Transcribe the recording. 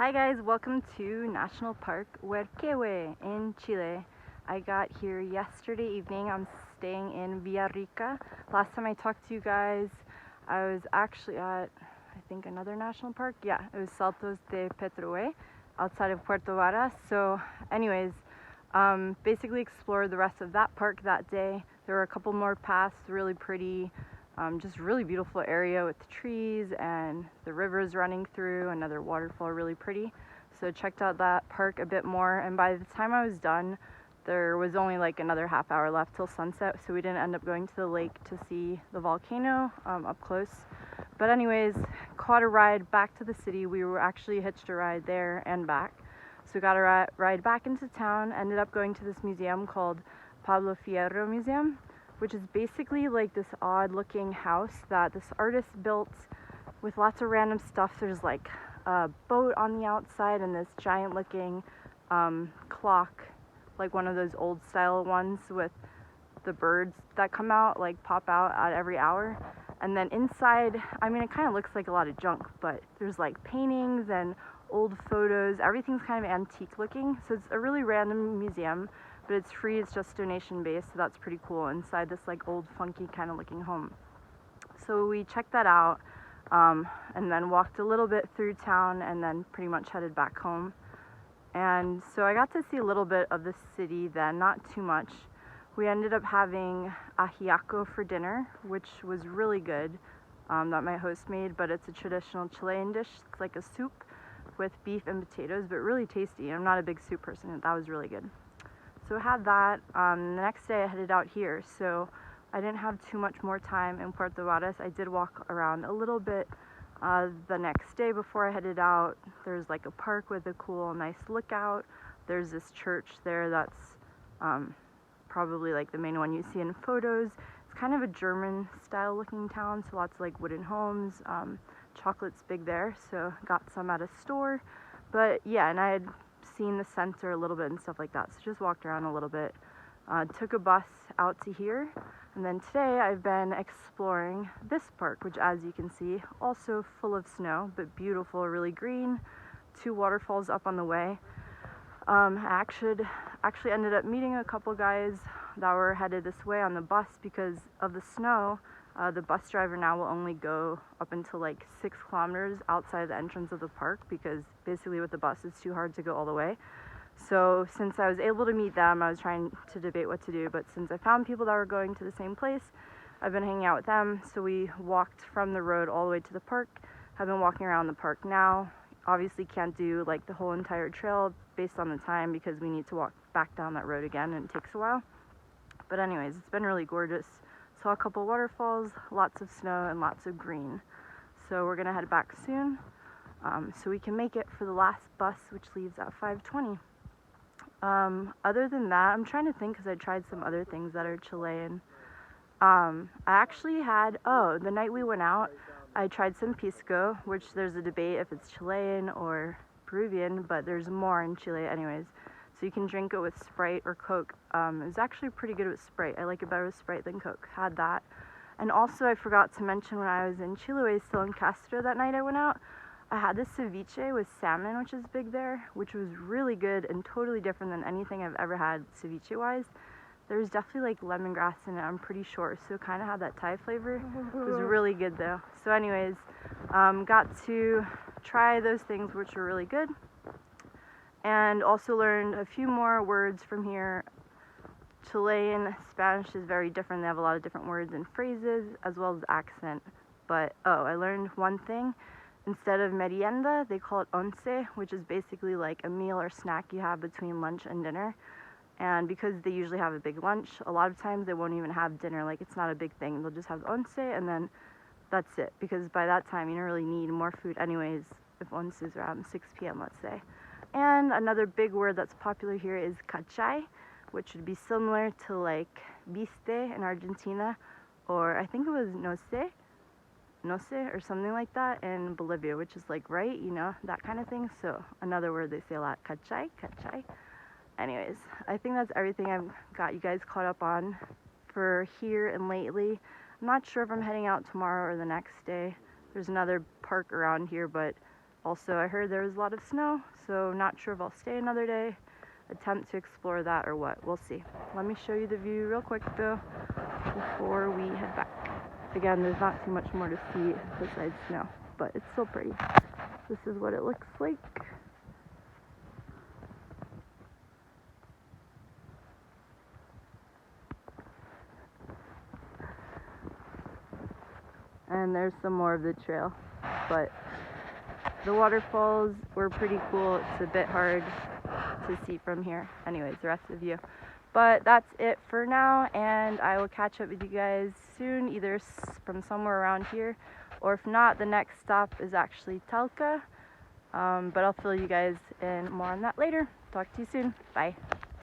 Hi guys, welcome to National Park Huerquehue in Chile. I got here yesterday evening. I'm staying in Villarrica. Last time I talked to you guys, I was actually at, I think, another national park. Yeah, it was Saltos de Petrohue outside of Puerto Varas. So anyways, basically explored the rest of that park that day. There were a couple more paths, really pretty. Just really beautiful area with the trees and the rivers running through, another waterfall, really pretty. So checked out that park a bit more, and by the time I was done, there was only like another half hour left till sunset, so we didn't end up going to the lake to see the volcano up close. But anyways, caught a ride back to the city. We were actually hitched a ride there and back. So got a ride back into town, ended up going to this museum called Pablo Fiero Museum, which is basically like this odd looking house that this artist built with lots of random stuff. There's like a boat on the outside and this giant looking clock, like one of those old style ones with the birds that come out, like pop out at every hour. And then inside, I mean, it kind of looks like a lot of junk, but there's like paintings and old photos. Everything's kind of antique looking. So it's a really random museum, but it's free. It's just donation based, so that's pretty cool inside this like old funky kind of looking home. So we checked that out, and then walked a little bit through town and then pretty much headed back home. And so I got to see a little bit of the city then, not too much. We ended up having ajiaco for dinner, which was really good, that my host made, but it's a traditional Chilean dish. It's like a soup with beef and potatoes, but really tasty. I'm not a big soup person, that was really good. So I had that. The next day I headed out here, so I didn't have too much more time in Puerto Varas. I did walk around a little bit the next day before I headed out. There's like a park with a cool, nice lookout. There's this church there that's probably like the main one you see in photos. It's kind of a German style looking town, so lots of like wooden homes. Chocolate's big there, so got some at a store. But yeah, and I had seen the center a little bit and stuff like that, so just walked around a little bit. Took a bus out to here, and then today I've been exploring this park, which, as you can see, also full of snow, but beautiful, really green. 2 waterfalls up on the way. I actually ended up meeting a couple guys that were headed this way on the bus because of the snow. The bus driver now will only go up until like 6 kilometers outside the entrance of the park, because basically with the bus it's too hard to go all the way. So since I was able to meet them, I was trying to debate what to do, but since I found people that were going to the same place, I've been hanging out with them. So we walked from the road all the way to the park. I've been walking around the park now. Obviously can't do like the whole entire trail based on the time, because we need to walk back down that road again and it takes a while. But anyways, it's been really gorgeous. Saw a couple waterfalls, lots of snow, and lots of green. So we're gonna head back soon, so we can make it for the last bus, which leaves at 5:20. Other than that, I'm trying to think, because I tried some other things that are Chilean. I actually had, the night we went out, I tried some pisco, which there's a debate if it's Chilean or Peruvian, but there's more in Chile anyways. So you can drink it with Sprite or Coke. It was actually pretty good with Sprite. I like it better with Sprite than Coke. Had that. And also I forgot to mention, when I was in Chile, still in Castro that night I went out, I had this ceviche with salmon, which is big there, which was really good and totally different than anything I've ever had ceviche-wise. There's definitely like lemongrass in it, I'm pretty sure, so it kind of had that Thai flavor. It was really good though. So anyways, got to try those things, which were really good. And also learned a few more words from here. Chilean Spanish is very different. They have a lot of different words and phrases, as well as accent. But, I learned one thing. Instead of merienda, they call it once, which is basically like a meal or snack you have between lunch and dinner. And because they usually have a big lunch, a lot of times they won't even have dinner. Like, it's not a big thing. They'll just have once, and then that's it. Because by that time, you don't really need more food anyways, if once is around 6 p.m., let's say. And another big word that's popular here is cachai, which would be similar to like viste in Argentina, or I think it was no sé, or something like that in Bolivia, which is like right, that kind of thing. So another word they say a lot, cachai. Anyways, I think that's everything I've got you guys caught up on for here and lately. I'm not sure if I'm heading out tomorrow or the next day. There's another park around here, but Also, I heard there was a lot of snow, so not sure if I'll stay another day, attempt to explore that or what. We'll see. Let me show you the view real quick though before we head back. Again, there's not too much more to see besides snow, but it's still pretty. This is what it looks like. And there's some more of the trail, but the waterfalls were pretty cool. It's a bit hard to see from here. Anyways, the rest of the view. But that's it for now, and I will catch up with you guys soon, either from somewhere around here, or if not, the next stop is actually Talca. But I'll fill you guys in more on that later. Talk to you soon. Bye.